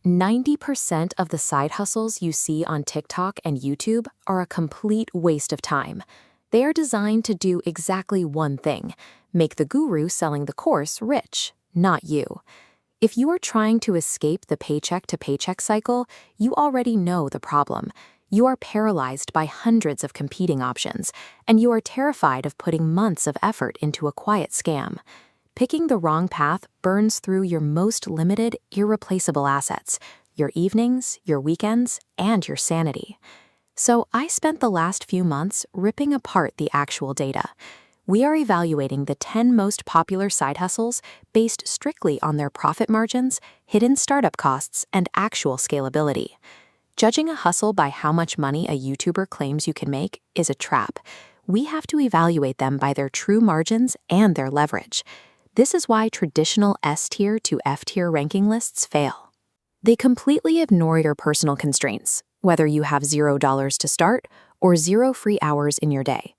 90% of the side hustles you see on TikTok and YouTube are a complete waste of time. They are designed to do exactly one thing: make the guru selling the course rich, not you. If you are trying to escape the paycheck to paycheck cycle, you already know the problem. You are paralyzed by hundreds of competing options, and you are terrified of putting months of effort into a quiet scam. Picking the wrong path burns through your most limited, irreplaceable assets: your evenings, your weekends, and your sanity. So I spent the last few months ripping apart the actual data. We are evaluating the 10 most popular side hustles based strictly on their profit margins, hidden startup costs, and actual scalability. Judging a hustle by how much money a YouTuber claims you can make is a trap. We have to evaluate them by their true margins and their leverage. This is why traditional S-tier to F-tier ranking lists fail. They completely ignore your personal constraints, whether you have $0 to start or 0 free hours in your day.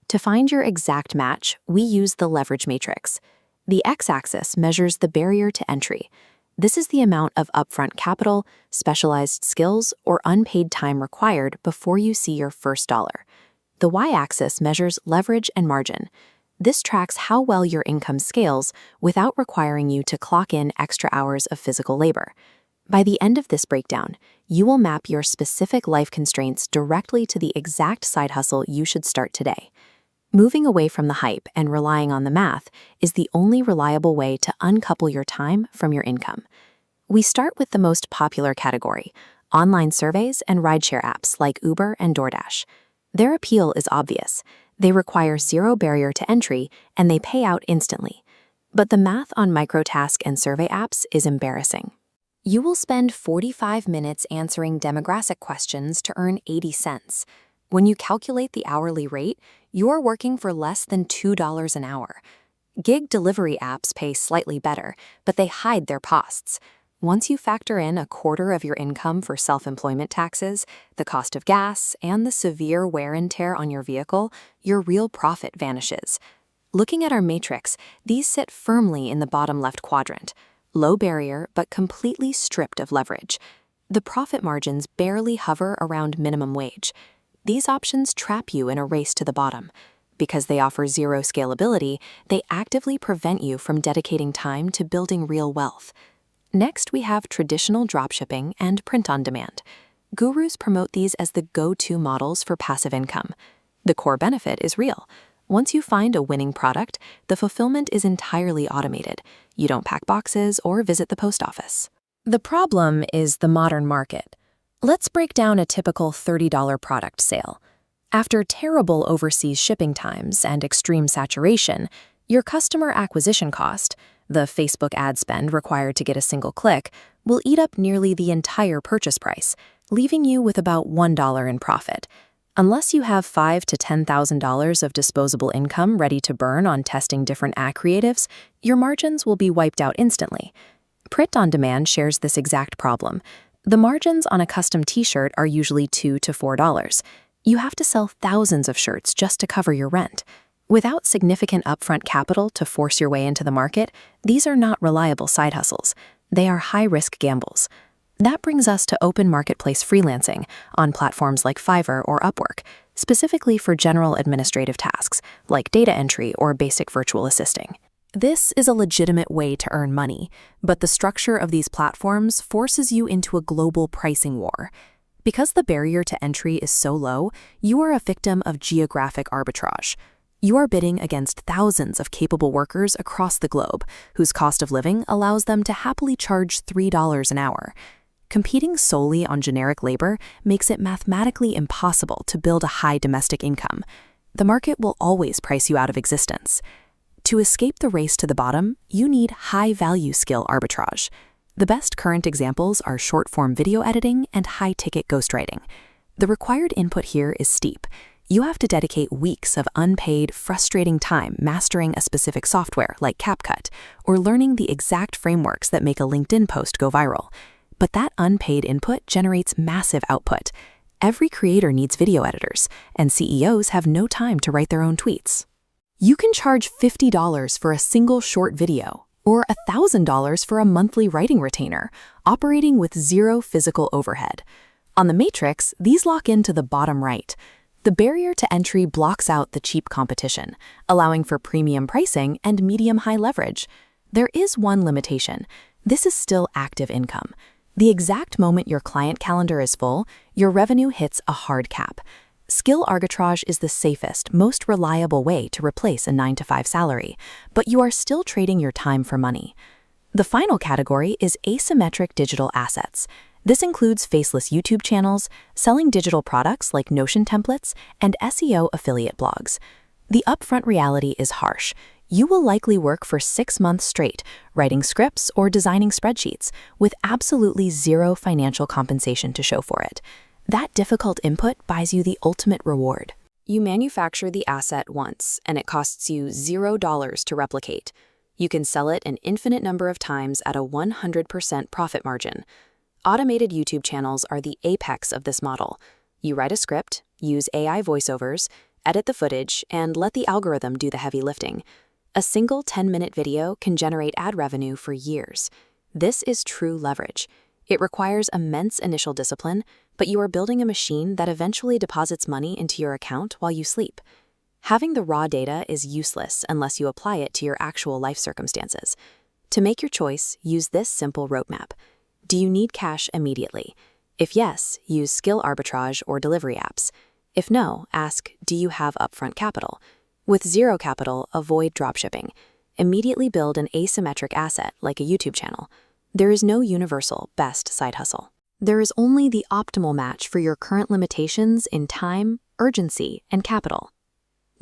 To find your exact match, we use the leverage matrix. The x-axis measures the barrier to entry. This is the amount of upfront capital, specialized skills, or unpaid time required before you see your first dollar. The y-axis measures leverage and margin. This tracks how well your income scales without requiring you to clock in extra hours of physical labor. By the end of this breakdown, you will map your specific life constraints directly to the exact side hustle you should start today. Moving away from the hype and relying on the math is the only reliable way to uncouple your time from your income. We start with the most popular category: online surveys and rideshare apps like Uber and DoorDash. Their appeal is obvious. They require 0 barrier to entry, and they pay out instantly. But the math on microtask and survey apps is embarrassing. You will spend 45 minutes answering demographic questions to earn 80 cents. When you calculate the hourly rate, you're working for less than $2 an hour. Gig delivery apps pay slightly better, but they hide their costs. Once you factor in a quarter of your income for self-employment taxes, the cost of gas, and the severe wear and tear on your vehicle, your real profit vanishes. Looking at our matrix, these sit firmly in the bottom left quadrant. Low barrier, but completely stripped of leverage. The profit margins barely hover around minimum wage. These options trap you in a race to the bottom. Because they offer 0 scalability, they actively prevent you from dedicating time to building real wealth. Next, we have traditional dropshipping and print-on-demand. Gurus promote these as the go-to models for passive income. The core benefit is real. Once you find a winning product, the fulfillment is entirely automated. You don't pack boxes or visit the post office. The problem is the modern market. Let's break down a typical $30 product sale. After terrible overseas shipping times and extreme saturation, your customer acquisition cost, the Facebook ad spend required to get a single click, will eat up nearly the entire purchase price, leaving you with about $1 in profit. Unless you have $5,000 to $10,000 of disposable income ready to burn on testing different ad creatives, your margins will be wiped out instantly. Print on Demand shares this exact problem. The margins on a custom t-shirt are usually $2 to $4. You have to sell thousands of shirts just to cover your rent. Without significant upfront capital to force your way into the market, these are not reliable side hustles. They are high-risk gambles. That brings us to open marketplace freelancing on platforms like Fiverr or Upwork, specifically for general administrative tasks like data entry or basic virtual assisting. This is a legitimate way to earn money, but the structure of these platforms forces you into a global pricing war. Because the barrier to entry is so low, you are a victim of geographic arbitrage. You are bidding against thousands of capable workers across the globe, whose cost of living allows them to happily charge $3 an hour. Competing solely on generic labor makes it mathematically impossible to build a high domestic income. The market will always price you out of existence. To escape the race to the bottom, you need high-value skill arbitrage. The best current examples are short-form video editing and high-ticket ghostwriting. The required input here is steep. You have to dedicate weeks of unpaid, frustrating time mastering a specific software like CapCut or learning the exact frameworks that make a LinkedIn post go viral. But that unpaid input generates massive output. Every creator needs video editors, and CEOs have no time to write their own tweets. You can charge $50 for a single short video, or $1,000 for a monthly writing retainer, operating with zero physical overhead. On the Matrix, these lock into the bottom right. The barrier to entry blocks out the cheap competition, allowing for premium pricing and medium-high leverage. There is one limitation. This is still active income. The exact moment your client calendar is full, your revenue hits a hard cap. Skill arbitrage is the safest, most reliable way to replace a 9-to-5 salary, but you are still trading your time for money. The final category is asymmetric digital assets. This includes faceless YouTube channels, selling digital products like Notion templates, and SEO affiliate blogs. The upfront reality is harsh. You will likely work for 6 months straight, writing scripts or designing spreadsheets, with absolutely zero financial compensation to show for it. That difficult input buys you the ultimate reward. You manufacture the asset once, and it costs you $0 to replicate. You can sell it an infinite number of times at a 100% profit margin. Automated YouTube channels are the apex of this model. You write a script, use AI voiceovers, edit the footage, and let the algorithm do the heavy lifting. A single 10-minute video can generate ad revenue for years. This is true leverage. It requires immense initial discipline, but you are building a machine that eventually deposits money into your account while you sleep. Having the raw data is useless unless you apply it to your actual life circumstances. To make your choice, use this simple roadmap. Do you need cash immediately? If yes, use skill arbitrage or delivery apps. If no, ask, do you have upfront capital? With zero capital, avoid dropshipping. Immediately build an asymmetric asset like a YouTube channel. There is no universal best side hustle. There is only the optimal match for your current limitations in time, urgency, and capital.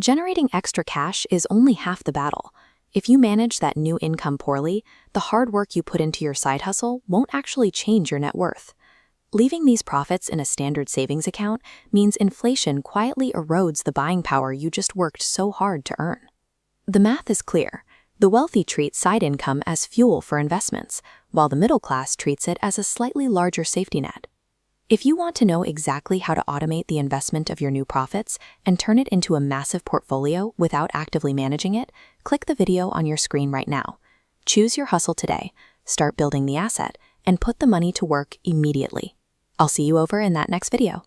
Generating extra cash is only half the battle. If you manage that new income poorly, the hard work you put into your side hustle won't actually change your net worth. Leaving these profits in a standard savings account means inflation quietly erodes the buying power you just worked so hard to earn. The math is clear. The wealthy treat side income as fuel for investments, while the middle class treats it as a slightly larger safety net. If you want to know exactly how to automate the investment of your new profits and turn it into a massive portfolio without actively managing it, click the video on your screen right now. Choose your hustle today, start building the asset, and put the money to work immediately. I'll see you over in that next video.